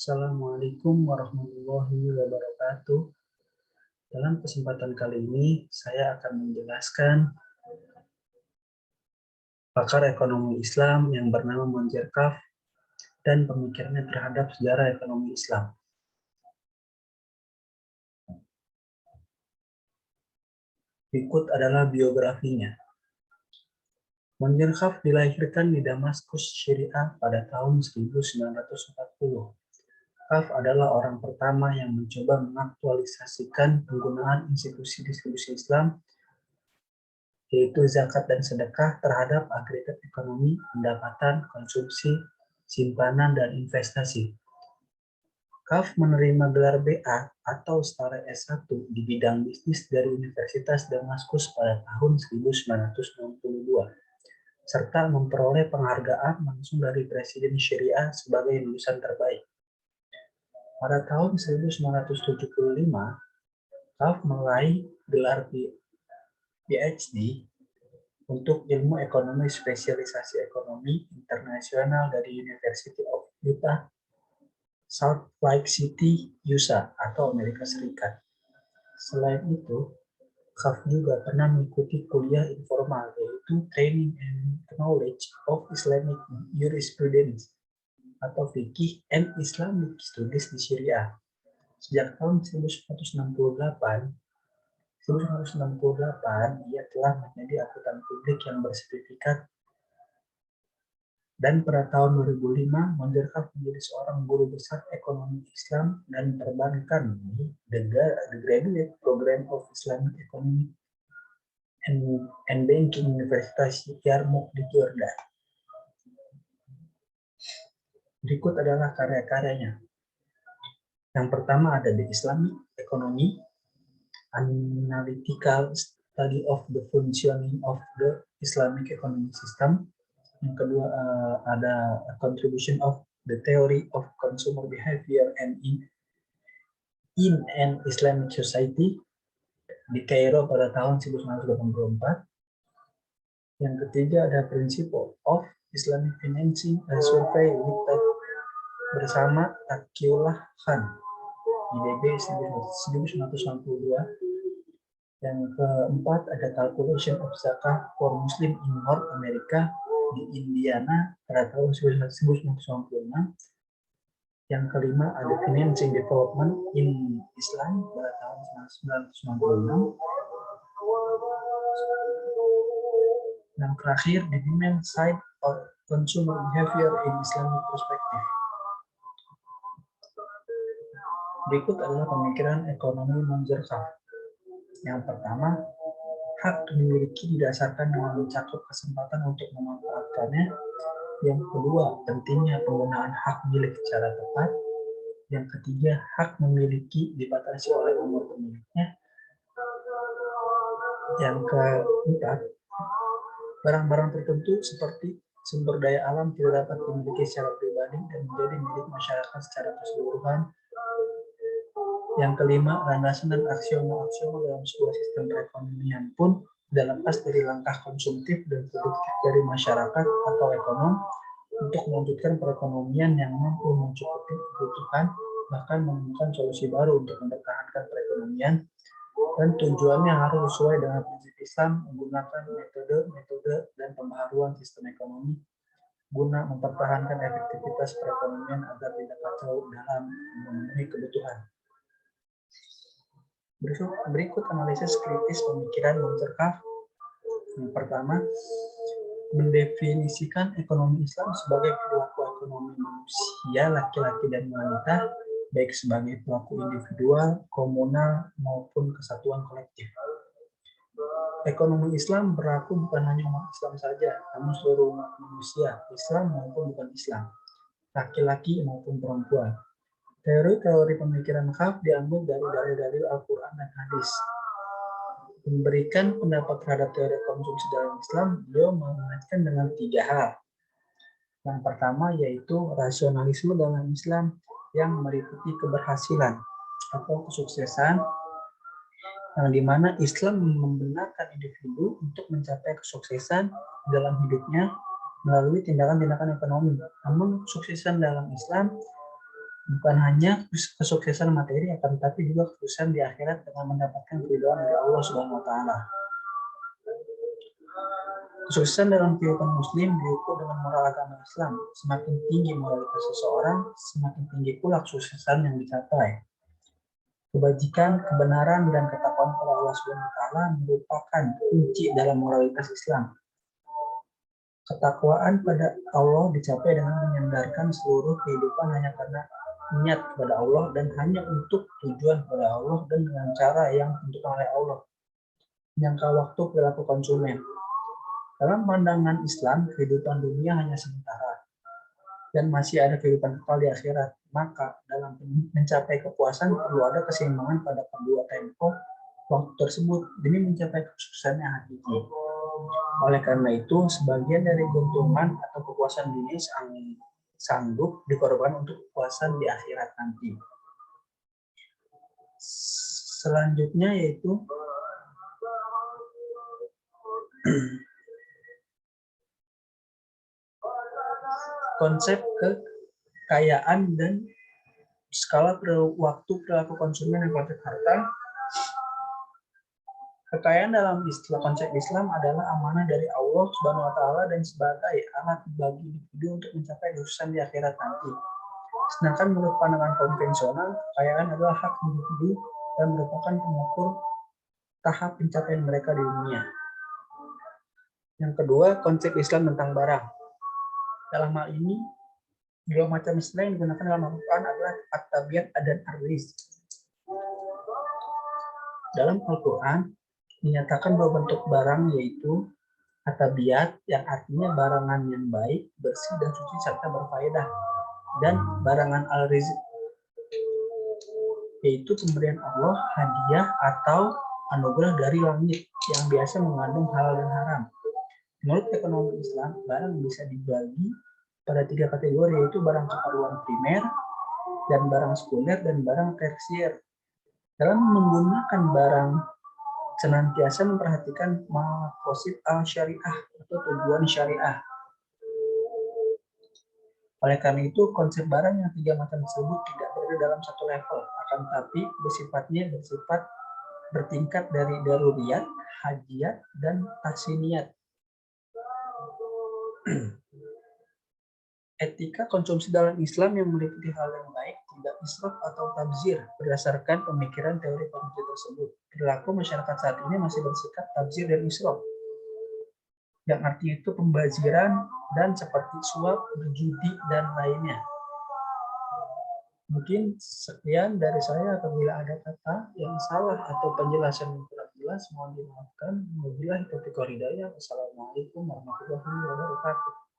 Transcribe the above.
Assalamualaikum warahmatullahi wabarakatuh. Dalam kesempatan kali ini, saya akan menjelaskan pakar ekonomi Islam yang bernama Monzer Kaf dan pemikirannya terhadap sejarah ekonomi Islam. Berikut adalah biografinya. Monzer Kaf dilahirkan di Damaskus, Syria pada tahun 1940. Kaf adalah orang pertama yang mencoba mengaktualisasikan penggunaan institusi distribusi Islam, yaitu zakat dan sedekah terhadap agregat ekonomi, pendapatan, konsumsi, simpanan, dan investasi. Kaf menerima gelar BA atau setara S1 di bidang bisnis dari Universitas Damaskus pada tahun 1962, serta memperoleh penghargaan langsung dari Presiden Syria sebagai lulusan terbaik. Pada tahun 1975, Kaf meraih gelar PhD untuk ilmu ekonomi spesialisasi ekonomi internasional dari University of Utah, Salt Lake City, USA, atau Amerika Serikat. Selain itu, Kaf juga pernah mengikuti kuliah informal yaitu Training and Knowledge of Islamic Jurisprudence atau Fiqih and Islamic Studies di Syria. Sejak tahun 1968, ia telah menjadi akuntan publik yang bersertifikat, dan pada tahun 2005 Monzer Kaf menjadi seorang guru besar ekonomi Islam dan perbankan di The Graduate Program of Islamic Economy and Banking Universitas Yarmouk di Jordan. Berikut adalah karya-karyanya. Yang pertama ada The Islamic Economy, Analytical Study of the Functioning of the Islamic Economic System. Yang kedua ada Contribution of the Theory of Consumer Behavior and in an Islamic Society di Kairo pada tahun 1984. Yang ketiga ada Principle of Islamic Financing, a Survey bersama Taqiyullah Khan di DB 1992. Yang keempat ada Calculation of Zakah for Muslim in North America di Indiana pada tahun 1996. Yang kelima ada Financing Development in Islam pada tahun 1996. Yang terakhir The Demand Side of Consumer Behavior in Islamic Perspective. Berikut adalah pemikiran ekonomi Monzer Kaf. Yang pertama, hak dimiliki didasarkan dengan mencakup kesempatan untuk memanfaatkannya. Yang kedua, pentingnya penggunaan hak milik secara tepat. Yang ketiga, hak memiliki dibatasi oleh umur pemiliknya. Yang keempat, barang-barang tertentu seperti sumber daya alam tidak dapat dimiliki secara pribadi dan menjadi milik masyarakat secara keseluruhan. Yang kelima, landasan dan aksiomal dalam sebuah sistem perekonomian pun tidak lepas dari langkah konsumtif dan produktif dari masyarakat atau ekonom untuk melanjutkan perekonomian yang mampu mencukupi kebutuhan, bahkan menemukan solusi baru untuk mempertahankan perekonomian, dan tujuannya harus sesuai dengan prinsip Islam, menggunakan metode dan pembaharuan sistem ekonomi guna mempertahankan efektivitas perekonomian agar tidak kacau dalam memenuhi kebutuhan. Berikut analisis kritis pemikiran Monzer Kaf. Yang pertama, mendefinisikan ekonomi Islam sebagai perilaku ekonomi manusia, laki-laki dan wanita, baik sebagai pelaku individual, komunal, maupun kesatuan kolektif. Ekonomi Islam berlaku bukan hanya umat Islam saja, namun seluruh umat manusia, Islam maupun bukan Islam, laki-laki maupun perempuan. Teori-teori pemikiran Kaf diambil dari dalil-dalil Al-Quran dan Hadis. Memberikan pendapat terhadap teori konsumsi dalam Islam, beliau mengaitkan dengan 3 hal. Yang pertama yaitu rasionalisme dalam Islam yang meliputi keberhasilan atau kesuksesan, yang dimana Islam membenarkan individu untuk mencapai kesuksesan dalam hidupnya melalui tindakan-tindakan ekonomi. Namun kesuksesan dalam Islam bukan hanya kesuksesan materi, akan tetapi juga kesuksesan di akhirat dengan mendapatkan keridhaan dari Allah Subhanahu wa taala. Kesuksesan dalam kehidupan muslim diukur dengan moral agama Islam. Semakin tinggi moralitas seseorang, semakin tinggi pula kesuksesan yang dicapai. Kebajikan, kebenaran, dan ketakwaan kepada Allah Subhanahu wa taala merupakan kunci dalam moralitas Islam. Ketakwaan pada Allah dicapai dengan menyandarkan seluruh kehidupan hanya karena niat kepada Allah dan hanya untuk tujuan kepada Allah dan dengan cara yang ditentukan oleh Allah. Jangka waktu perilaku konsumen. Dalam pandangan Islam, kehidupan dunia hanya sementara dan masih ada kehidupan kekal di akhirat. Maka dalam mencapai kepuasan perlu ada keseimbangan pada kedua tempo waktu tersebut demi mencapai kesuksesan yang hakiki. Oleh karena itu, sebagian dari keuntungan atau kepuasan dunia sanggup dikorbankan untuk kepuasan di akhirat nanti. Selanjutnya yaitu konsep kekayaan dan skala waktu perilaku konsumen dan konteks harta. Kekayaan dalam konsep Islam adalah amanah dari Allah Subhanahu wa taala dan sebagai alat bagi individu untuk mencapai kesuksesan di akhirat nanti. Sedangkan menurut pandangan konvensional, kekayaan adalah hak individu dan merupakan pengukur tahap pencapaian mereka di dunia. Yang kedua, konsep Islam tentang barang. Dalam hal ini, dua macam istilah yang digunakan dalam Al-Quran adalah at-tabiat dan ar-rizq. Dalam Al-Quran, dinyatakan dua bentuk barang yaitu at-tabiat yang artinya barangan yang baik, bersih dan suci serta berfaedah, dan barangan al-rizq yaitu pemberian Allah, hadiah atau anugerah dari langit yang biasa mengandung halal dan haram. Menurut ekonomi Islam, barang bisa dibagi pada tiga kategori yaitu barang keperluan primer dan barang sekunder dan barang tersier. Dalam menggunakan barang senantiasa memperhatikan maqasid al-syariah atau tujuan syariah. Oleh karena itu, konsep barang yang tiga macam tersebut tidak berada dalam satu level, akan tetapi bersifat bertingkat dari daruriyat, hajiyat, dan tahsiniyat. Etika konsumsi dalam Islam yang meliputi hal yang baik, tidak israf atau tabzir berdasarkan pemikiran teori konsumsi tersebut. Perilaku masyarakat saat ini masih bersikap tabzir dan israf, yang artinya itu pembaziran dan seperti suap, berjudi, dan lainnya. Mungkin sekian dari saya. Apabila ada kata yang salah atau penjelasan yang kurang jelas, mohon dimaafkan. Wabillahi taufiq wal hidayah. Wassalamualaikum warahmatullahi wabarakatuh.